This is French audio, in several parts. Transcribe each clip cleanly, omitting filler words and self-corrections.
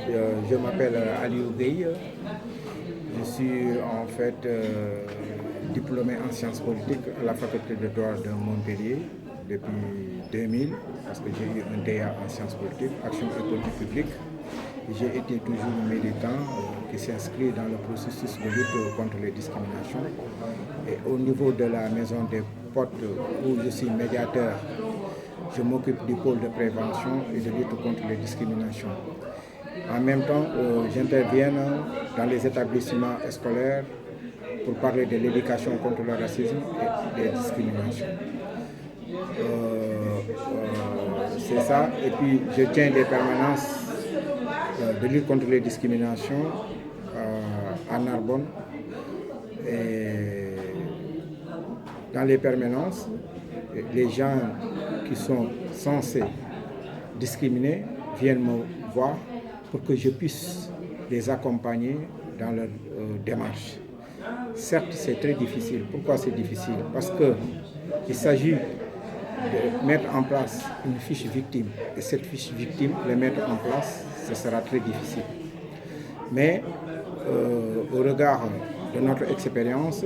je m'appelle Aliou Gueye. Je suis en fait diplômé en sciences politiques à la faculté de droit de Montpellier depuis 2000, parce que j'ai eu un DEA en sciences politiques, action et politique publique. J'ai été toujours militant qui s'inscrit dans le processus de lutte contre les discriminations. Et au niveau de la maison des potes où je suis médiateur, je m'occupe du pôle de prévention et de lutte contre les discriminations. En même temps, j'interviens dans les établissements scolaires pour parler de l'éducation contre le racisme et des discriminations. C'est ça. Et puis, je tiens des permanences de lutte contre les discriminations à Narbonne. Et dans les permanences, les gens qui sont censés discriminer viennent me voir pour que je puisse les accompagner dans leur démarche. Certes, c'est très difficile. Pourquoi c'est difficile? Parce qu'il s'agit de mettre en place une fiche victime. Et cette fiche victime, les mettre en place, ce sera très difficile. Mais au regard de notre expérience,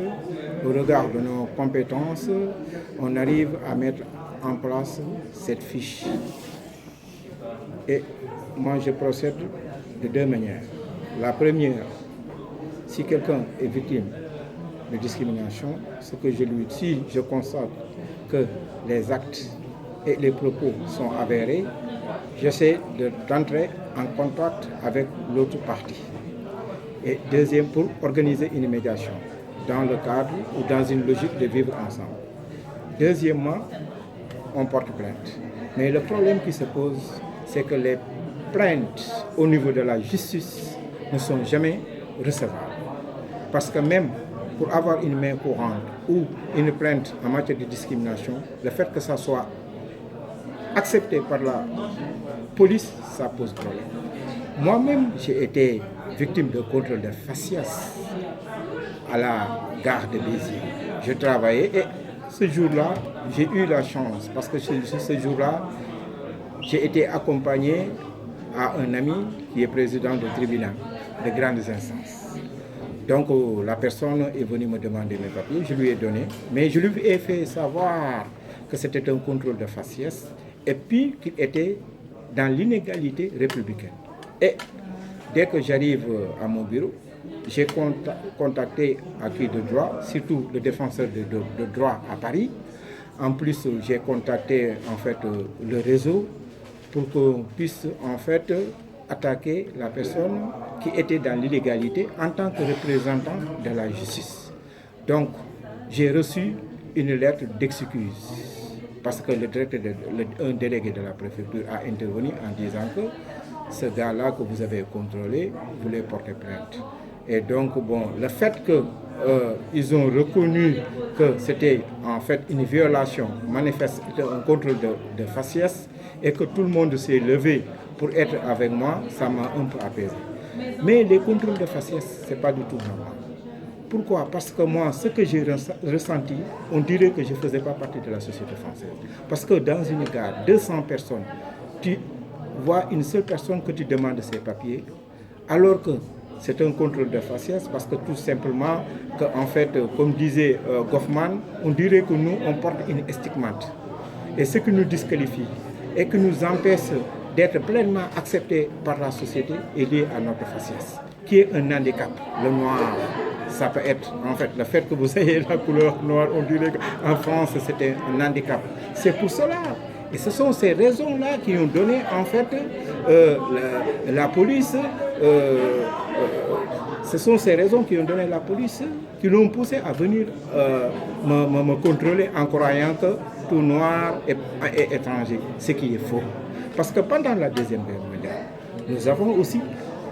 au regard de nos compétences, on arrive à mettre en place cette fiche. Et moi, je procède de deux manières. La première, si quelqu'un est victime de discrimination, si je constate que les actes et les propos sont avérés, j'essaie d'entrer en contact avec l'autre partie. Et deuxième, pour organiser une médiation dans le cadre ou dans une logique de vivre ensemble. Deuxièmement, on porte plainte. Mais le problème qui se pose, c'est que les plaintes au niveau de la justice ne sont jamais recevables. Parce que même pour avoir une main courante ou une plainte en matière de discrimination, le fait que ça soit accepté par la police, ça pose problème. Moi-même, j'ai été victime de contrôle de faciès à la gare de Béziers. Je travaillais et ce jour-là, j'ai eu la chance parce que ce jour-là, j'ai été accompagné à un ami qui est président du tribunal de grandes instances. Donc la personne est venue me demander mes papiers, je lui ai donné, mais je lui ai fait savoir que c'était un contrôle de faciès et puis qu'il était dans l'inégalité républicaine. Et dès que j'arrive à mon bureau, j'ai contacté acquis de droit, surtout le défenseur de droit à Paris. En plus, j'ai contacté en fait le réseau pour qu'on puisse en fait attaquer la personne qui était dans l'illégalité en tant que représentant de la justice. Donc, j'ai reçu une lettre d'excuse parce que un délégué de la préfecture a intervenu en disant que ce gars-là que vous avez contrôlé voulait porter plainte. Et donc, bon, le fait qu'ils ont reconnu que c'était en fait une violation manifeste, un contrôle de faciès, et que tout le monde s'est levé pour être avec moi, ça m'a un peu apaisé. Mais les contrôles de faciès, ce n'est pas du tout normal. Pourquoi? Parce que moi, ce que j'ai ressenti, on dirait que je ne faisais pas partie de la société française. Parce que dans une gare, 200 personnes, tu vois une seule personne que tu demandes ses papiers, alors que c'est un contrôle de faciès, parce que tout simplement, en fait, comme disait Goffman, on dirait que nous, on porte une stigmate. Et ce qui nous disqualifie et qui nous empêche d'être pleinement acceptés par la société est lié à notre faciès, qui est un handicap. Le noir, ça peut être, en fait, le fait que vous ayez la couleur noire, on dirait qu'en France, c'était un handicap. C'est pour cela. Et ce sont ces raisons-là qui ont donné, en fait, la police, ce sont ces raisons qui ont donné la police, qui l'ont poussé à venir me contrôler en croyant que tout noir est étranger, ce qui est faux. Parce que pendant la Deuxième Guerre mondiale, nous avons aussi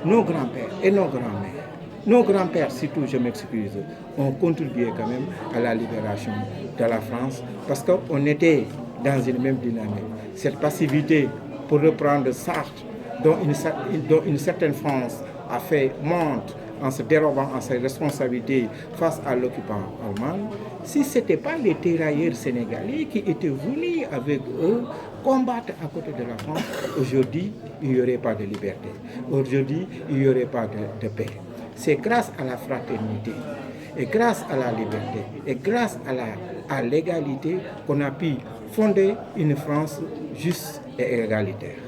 nos grands-pères et nos grands-mères. Nos grands-pères, surtout, je m'excuse, ont contribué quand même à la libération de la France parce qu'on était dans une même dynamique. Cette passivité, pour reprendre Sartre, dont une certaine France a fait monte en se dérobant à ses responsabilités face à l'occupant allemand, si ce n'était pas les tirailleurs sénégalais qui étaient venus avec eux combattre à côté de la France, aujourd'hui, il n'y aurait pas de liberté. Aujourd'hui, il n'y aurait pas de paix. C'est grâce à la fraternité et grâce à la liberté et grâce à l'égalité qu'on a pu fonder une France juste et égalitaire.